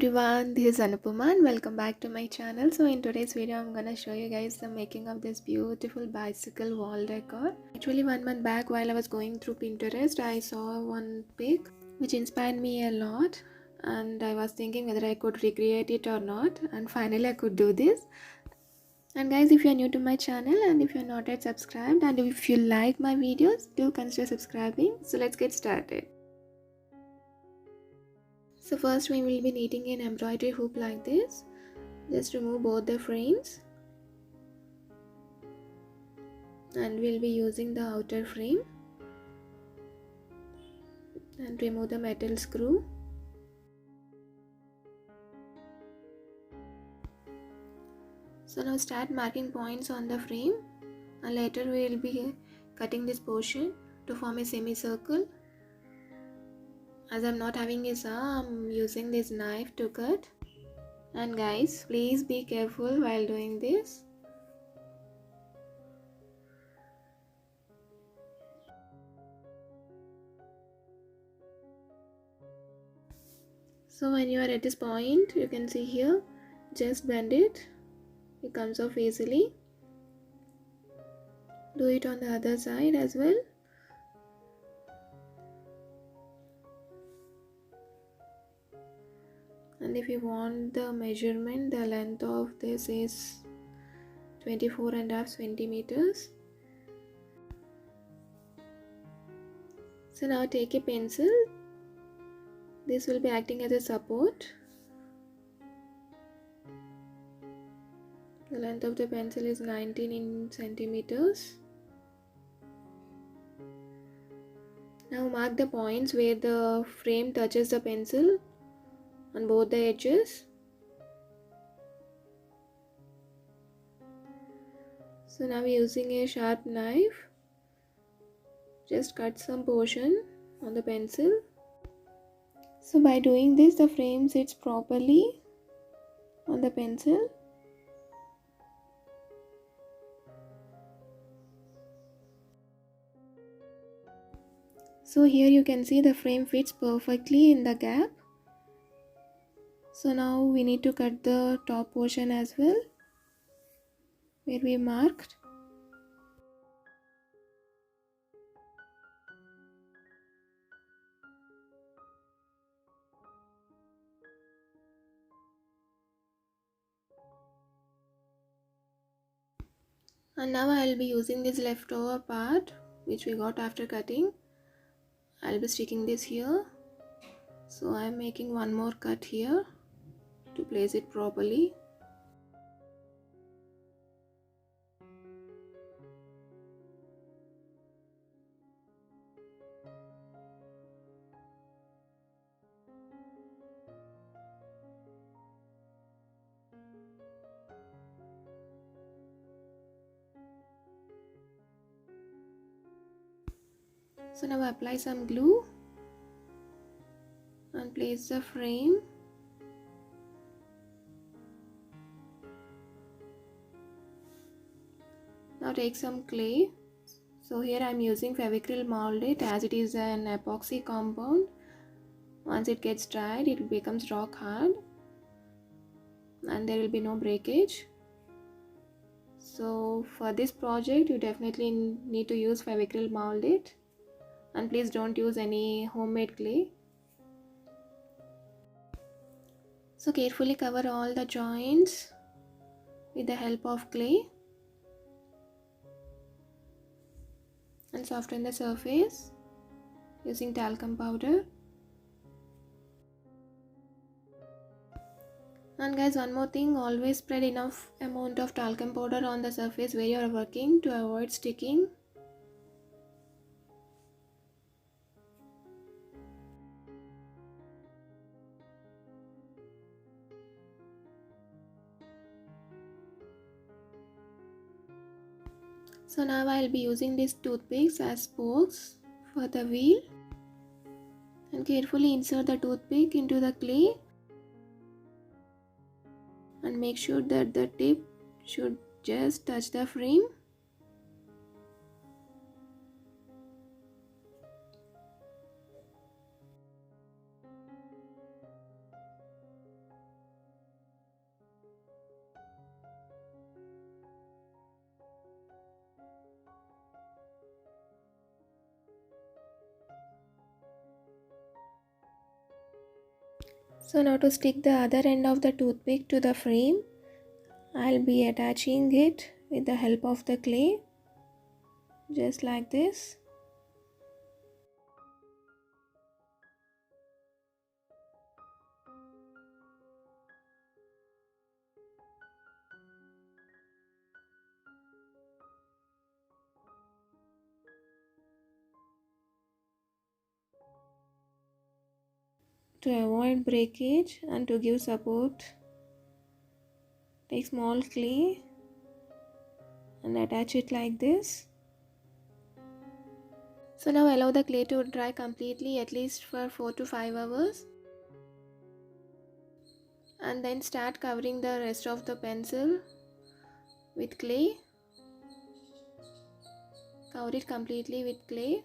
everyone, this is Anupama and welcome back to my channel. So in today's video I'm gonna show you guys the making of this beautiful bicycle wall decor. Actually 1 month back while I was going through Pinterest, I saw one pic which inspired me a lot and I was thinking whether I could recreate it or not, and finally I could do this. And guys, if you are new to my channel and if you are not yet subscribed and if you like my videos, do consider subscribing. So let's get started. So first we will be needing an embroidery hoop like this. Just remove both the frames and we'll be using the outer frame and remove the metal screw. So now start marking points on the frame and later we will be cutting this portion to form a semicircle. As I'm not having a saw, I'm using this knife to cut. And guys, please be careful while doing this. So when you are at this point, you can see here, just bend it. It comes off easily. Do it on the other side as well. And if you want the measurement, the length of this is 24.5 centimeters. So now take a pencil. This will be acting as a support. The length of the pencil is 19 centimeters. Now mark the points where the frame touches the pencil on both the edges. So now using a sharp knife, just cut some portion on the pencil. So by doing this, the frame sits properly on the pencil. So here you can see the frame fits perfectly in the gap. So now we need to cut the top portion as well, where we marked. And now I will be using this leftover part which we got after cutting. I will be sticking this here. So I am making one more cut here to place it properly. So now apply some glue and place the frame. Now take some clay. So here I am using Fevicryl Molded as it is an epoxy compound. Once it gets dried, it becomes rock hard and there will be no breakage. So for this project, you definitely need to use Fevicryl Molded, and please don't use any homemade clay. So carefully cover all the joints with the help of clay and soften the surface using talcum powder. And guys, one more thing, always spread enough amount of talcum powder on the surface where you are working to avoid sticking. So now I will be using these toothpicks as spokes for the wheel, and carefully insert the toothpick into the clay and make sure that the tip should just touch the frame. So now to stick the other end of the toothpick to the frame, I'll be attaching it with the help of the clay, just like this. To avoid breakage and to give support, take small clay and attach it like this. So now allow the clay to dry completely, at least for 4 to 5 hours. And then start covering the rest of the pencil with clay. Cover it completely with clay.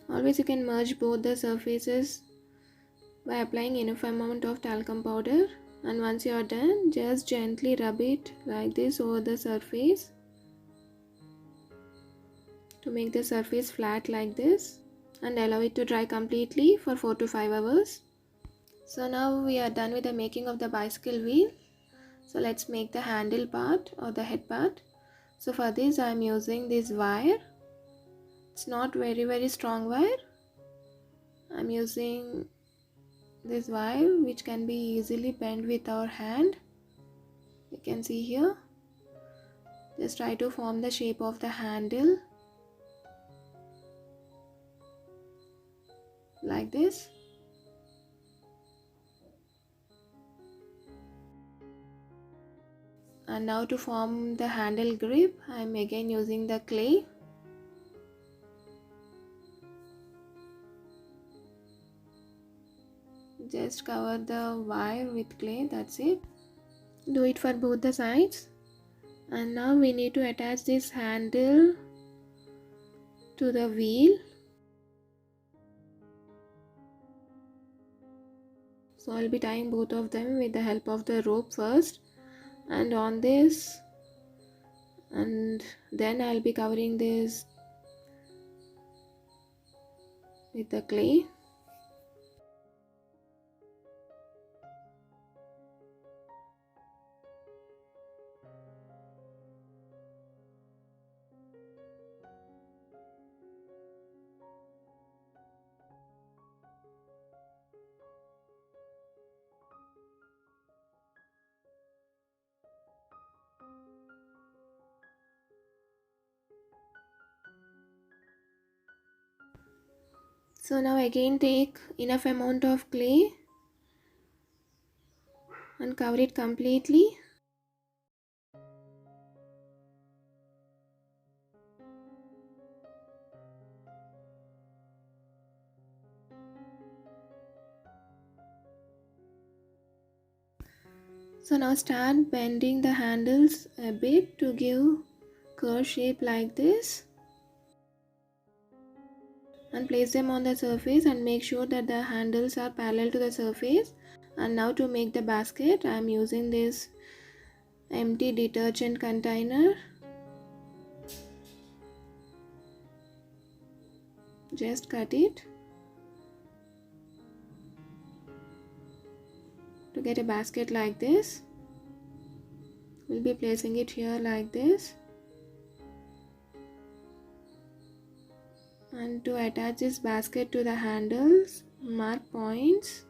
Always you can merge both the surfaces by applying enough amount of talcum powder, and once you are done, just gently rub it like this over the surface to make the surface flat like this, and allow it to dry completely for 4 to 5 hours. So now we are done with the making of the bicycle wheel. So let's make the handle part or the head part. So for this I am using this wire. It's not very strong wire. I'm using this wire which can be easily bent with our hand. You can see here. Just try to form the shape of the handle like this. And now to form the handle grip, I am again using the clay. Just cover the wire with clay, that's it. Do it for both the sides. And now we need to attach this handle to the wheel. So I'll be tying both of them with the help of the rope first, and on this, and then I'll be covering this with the clay. So now again take enough amount of clay and cover it completely. So now start bending the handles a bit to give curve shape like this, and place them on the surface and make sure that the handles are parallel to the surface. And now to make the basket, I am using this empty detergent container. Just cut it to get a basket like this. We'll be placing it here like this. And to attach this basket to the handles, mark points.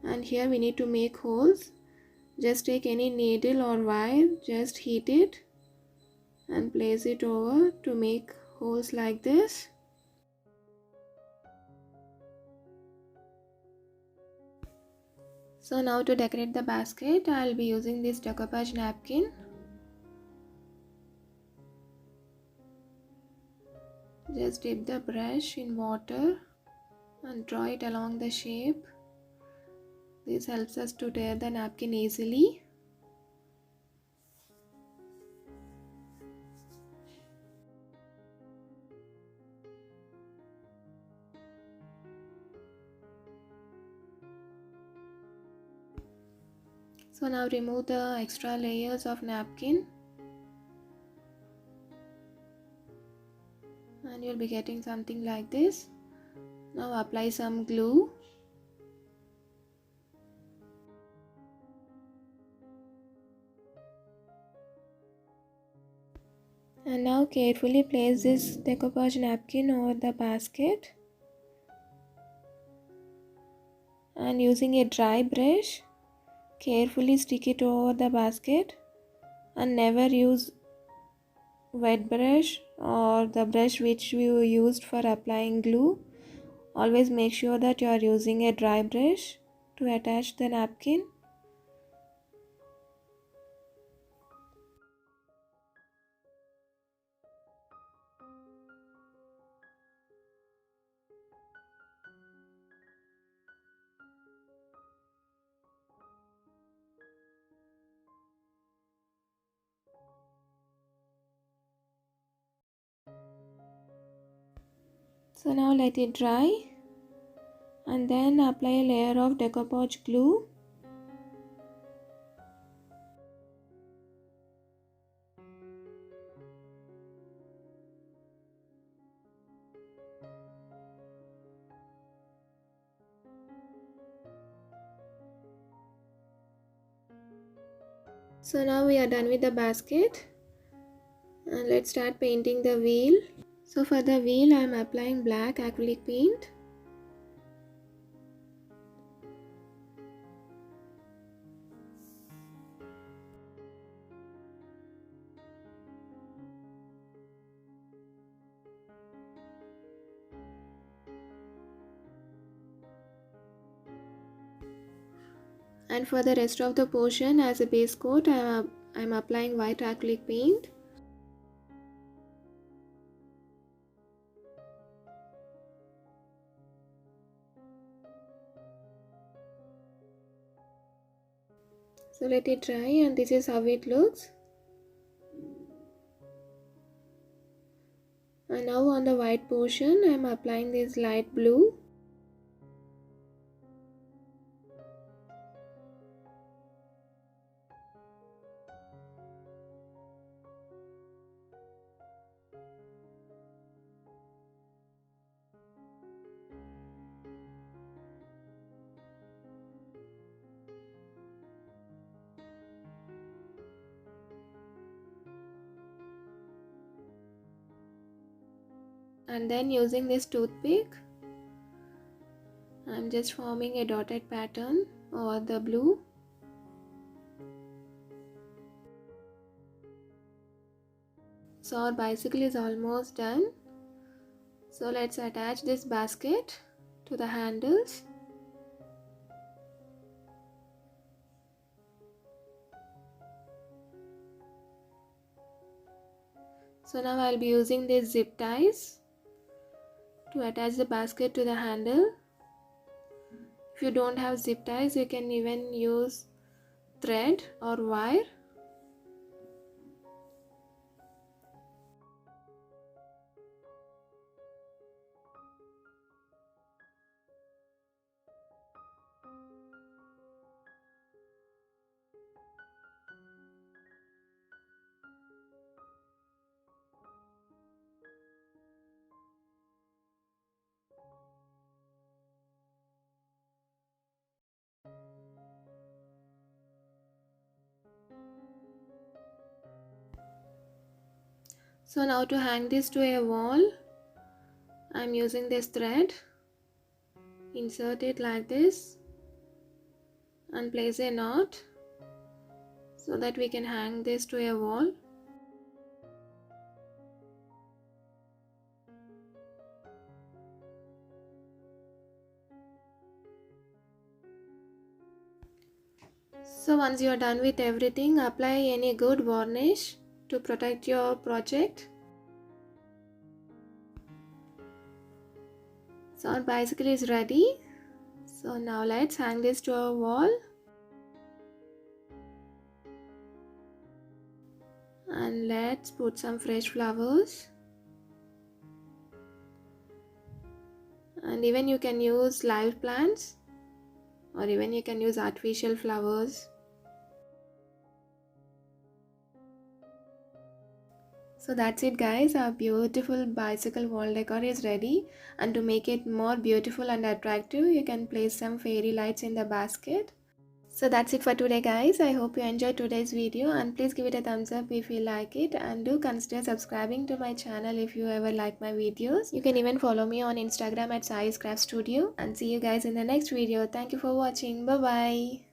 And here we need to make holes. Just take any needle or wire, just heat it and place it over to make holes like this. So now to decorate the basket, I'll be using this decoupage napkin. Just dip the brush in water and draw it along the shape. This helps us to tear the napkin easily. So now remove the extra layers of napkin and you'll be getting something like this. Now apply some glue. And now carefully place this decoupage napkin over the basket. And using a dry brush, carefully stick it over the basket and never use wet brush or the brush which you used for applying glue. Always make sure that you are using a dry brush to attach the napkin. So now let it dry and then apply a layer of decoupage glue. So now we are done with the basket and let's start painting the wheel. So for the wheel I am applying black acrylic paint. And for the rest of the portion as a base coat I am applying white acrylic paint. So let it dry and this is how it looks. And now on the white portion I am applying this light blue. And then using this toothpick I am just forming a dotted pattern over the blue. So our bicycle is almost done. So let's attach this basket to the handles. So now I'll be using these zip ties to attach the basket to the handle. If you don't have zip ties, you can even use thread or wire. So now to hang this to a wall, I'm using this thread. Insert it like this and place a knot so that we can hang this to a wall. So once you are done with everything, apply any good varnish to protect your project. So our bicycle is ready. So now let's hang this to our wall. And let's put some fresh flowers. And even you can use live plants or even you can use artificial flowers. So that's it guys, our beautiful bicycle wall decor is ready, and to make it more beautiful and attractive you can place some fairy lights in the basket. So that's it for today guys. I hope you enjoyed today's video, and please give it a thumbs up if you like it, and do consider subscribing to my channel if you ever like my videos. You can even follow me on Instagram at Sai's Craft Studio, and see you guys in the next video. Thank you for watching. Bye bye.